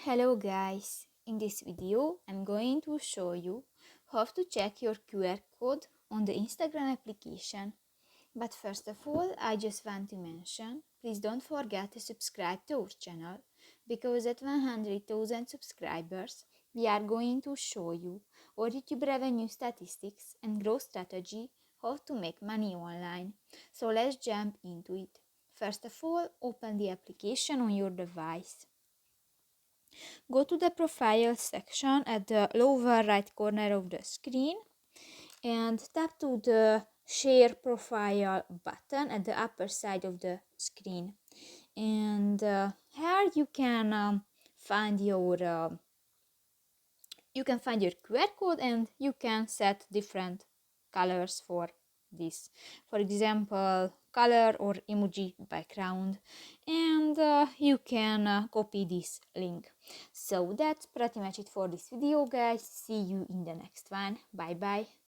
Hello guys, in this video I'm going to show you how to check your QR code on the Instagram application. But first of all, I just want to mention, please don't forget to subscribe to our channel, because at 100,000 subscribers we are going to show you our YouTube revenue statistics and growth strategy, how to make money online. So let's jump into it. First of all, open the application on your device. Go to the profile section at the lower right corner of the screen and tap to the share profile button at the upper side of the screen. And here you can find your QR code, and you can set different colors for this, for example color or emoji background, and you can copy this link. So that's pretty much it for this video guys. See you in the next one. Bye bye.